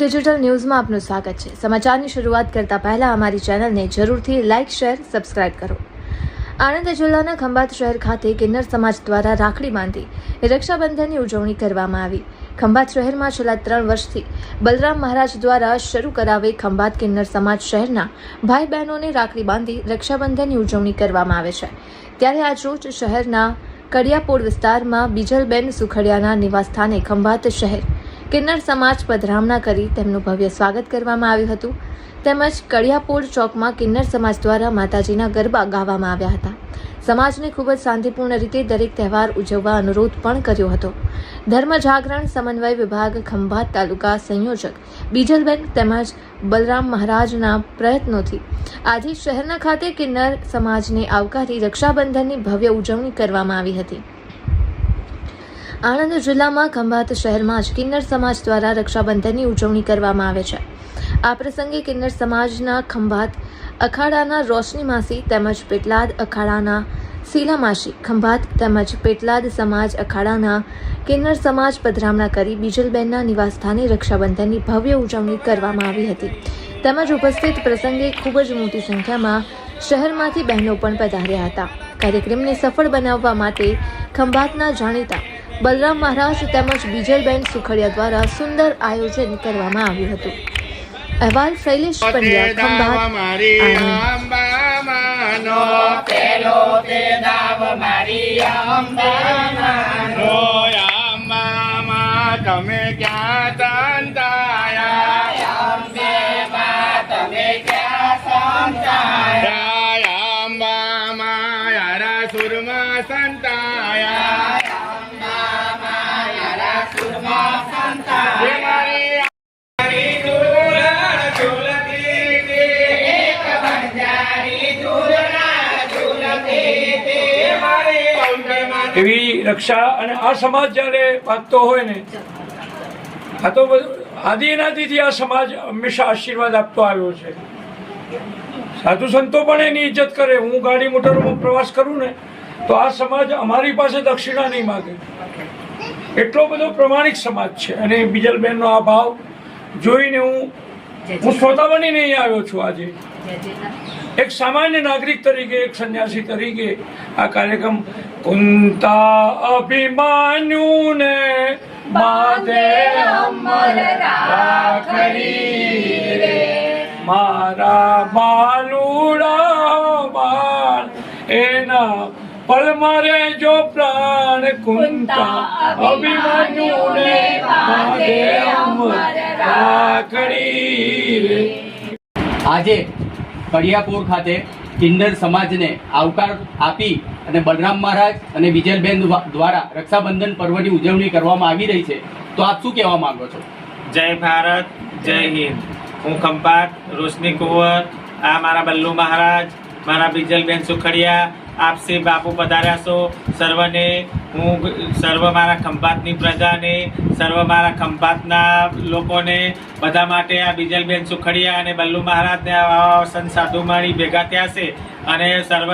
Digital ન્યૂઝમાં આપનું સ્વાગત છે। સમાચારની શરૂઆત કરતા પહેલા અમારી ચેનલને જરૂરથી લાઇક, શેર, સબસ્ક્રાઇબ કરો। આણંદ જિલ્લાના ખંભાત શહેર ખાતે કિન્નર સમાજ દ્વારા રાખડી બાંધી રક્ષાબંધનની ઉજવણી કરવામાં આવી। ખંભાત શહેરમાં છેલ્લા 3 વર્ષથી બલરામ મહારાજ દ્વારા શરૂ કરાવે ખંભાત કિન્નર સમાજ શહેરના ભાઈ બહેનોને રાખડી બાંધી રક્ષાબંધનની ઉજવણી કરવામાં આવે છે। ત્યારે આજરોજ શહેરના કડિયાપોળ વિસ્તારમાં બીજલબેન સુખડિયાના નિવાસસ્થાને ખંભાત શહેર કિન્નર સમાજ પધરામણા કરી તેમનું ભવ્ય સ્વાગત કરવામાં આવ્યું હતું। તેમજ કડિયાપોળ ચોકમાં કિન્નર સમાજ દ્વારા માતાજીના ગરબા ગાવામાં આવ્યા હતા। સમાજને ખૂબ જ શાંતિપૂર્ણ રીતે દરેક તહેવાર ઉજવવા અનુરોધ પણ કર્યો હતો। ધર્મ જાગરણ સમન્વય વિભાગ ખંભાત તાલુકા સંયોજક બીજલબેન તેમજ બલરામ મહારાજના પ્રયત્નોથી આજે શહેરના ખાતે કિન્નર સમાજને આવકારી રક્ષાબંધનની ભવ્ય ઉજવણી કરવામાં આવી હતી। આણંદ જિલ્લામાં ખંભાત શહેરમાં જ કિન્નર સમાજ દ્વારા રક્ષાબંધનની ઉજવણી કરવામાં આવે છે। આ પ્રસંગે કિન્નર સમાજના ખંભાત અખાડાના રોશની માસી તેમજ પેટલાદ અખાડાના શીલા માસી, ખંભાત તેમજ પેટલાદ સમાજ અખાડાના કિન્નર સમાજ પધરામણા કરી બીજલબેનના નિવાસસ્થાને રક્ષાબંધનની ભવ્ય ઉજવણી કરવામાં આવી હતી। તેમજ ઉપસ્થિત પ્રસંગે ખૂબ જ મોટી સંખ્યામાં શહેરમાંથી બહેનો પણ પધાર્યા હતા। કાર્યક્રમને સફળ બનાવવા માટે ખંભાતના જાણીતા બલરામ મહારાજ તેમજ બીજલબેન સુખડિયા દ્વારા સુંદર આયોજન કરવામાં આવ્યું હતું। અહેવાલ શૈલેષ પંડ્યા, ખંભાત। તમે ક્યાં સંતાયા, તમે ક્યાં સંતાયા, અંબા મારા સુરમાં સંતાયા, એવી રક્ષા અને આ સમાજ જ્યારે બાંધતો હોય ને, આ તો આદિનાદિથી આ સમાજ હંમેશા આશીર્વાદ આપતો આવ્યો છે। સાધુ સંતો પણ એની ઇજ્જત કરે। હું ગાડી મોટરમાં પ્રવાસ કરું ને તો આ સમાજ અમારી પાસે દક્ષિણા નહીં માગે, એટલો બધો પ્રમાણિક સમાજ છે। અને બીજલબેનનો આ ભાવ જોઈને હું શ્રોતા બનીને અહીં આવ્યો છું। આજે એક સામાન્ય નાગરિક તરીકે, એક સંન્યાસી તરીકે આ કાર્યક્રમ કુંતા અભિમાન્યુ ને માદે અમર રાખડી રે, મારા બાલુડા બાળ એના પલ મારે જો પ્રાણ, કુંતા અભિમાન્યુ ને માદે અમર રાખડી રે। આજે કડિયાપોળ ખાતે કિન્નર સમાજને આવકાર આપી અને બલરામ મહારાજ અને બીજલબેન દ્વારા રક્ષાબંધન પર્વની ઉજવણી કરવામાં આવી રહી છે, તો આપ શું કહેવા માંગો છો? જય ભારત, જય હિન્દ। હું ખંભાત રોશની કુંવર, આ મારા બલ્લુ મહારાજ, મારા બીજલબેન સુખડિયા, આપસી બાપુ પધાર્યા છો। સર્વને હું સર્વ મારા ખંભાતની પ્રજાને, સર્વ મારા ખંભાતના લોકોને બધા માટે આ બીજલબેન સુખડિયા અને બલ્લુ મહારાજને સંત સાધુ માળી ભેગા થયા છે અને સર્વ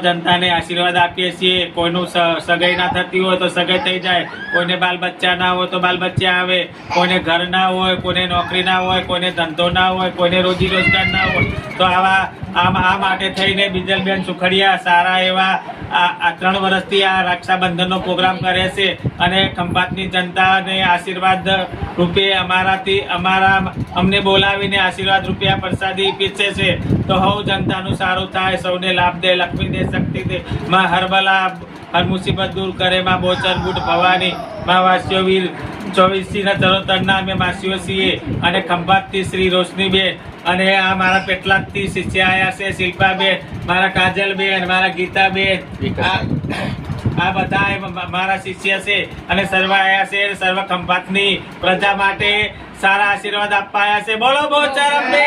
જનતાને આશીર્વાદ આપીએ છીએ। કોઈનું સગાઈ ના થતી હોય તો સગાઈ થઈ જાય, કોઈને બાલ બચ્ચા ના હોય તો બાલ બચ્ચા આવે, કોઈને ઘર ના હોય, કોઈને નોકરી ના હોય, કોઈને ધંધો ના હોય, કોઈને રોજી રોજગાર ના હોય, તો આ માટે થઈને બીજલબેન સુખડિયા સારા એવા આ 3 વર્ષથી આ રક્ષાબંધનનો પ્રોગ્રામ કરે છે અને ખંભાતની જનતાને આશીર્વાદ રૂપે અમને બોલાવીને આશીર્વાદ રૂપે આ પ્રસાદી પીરસે છે। તો હવ જનતાનું સારું થાય, સૌને લાભ દે, લક્ષ્મી દે, શક્તિ દે, માં હરબલા હર મુસીબત દૂર કરે, માં બોચર બુટ ભવાની, માં વાસ્યો વીર 24 ચરોતરના અમે માસીઓ છીએ। અને ખંભાતથી શ્રી રોશનીબેન અને આ મારા પેટલાદથી શિષ્ય આવ્યા છે, શિલ્પાબેન, મારા કાજલબેન, મારા ગીતાબેન, આ બધા મારા શિષ્ય છે અને સર્વ આવ્યા છે। સર્વ ખંભાતની પ્રજા માટે સારા આશીર્વાદ આપવા આવ્યા છે। બોલો બોચર અંબે।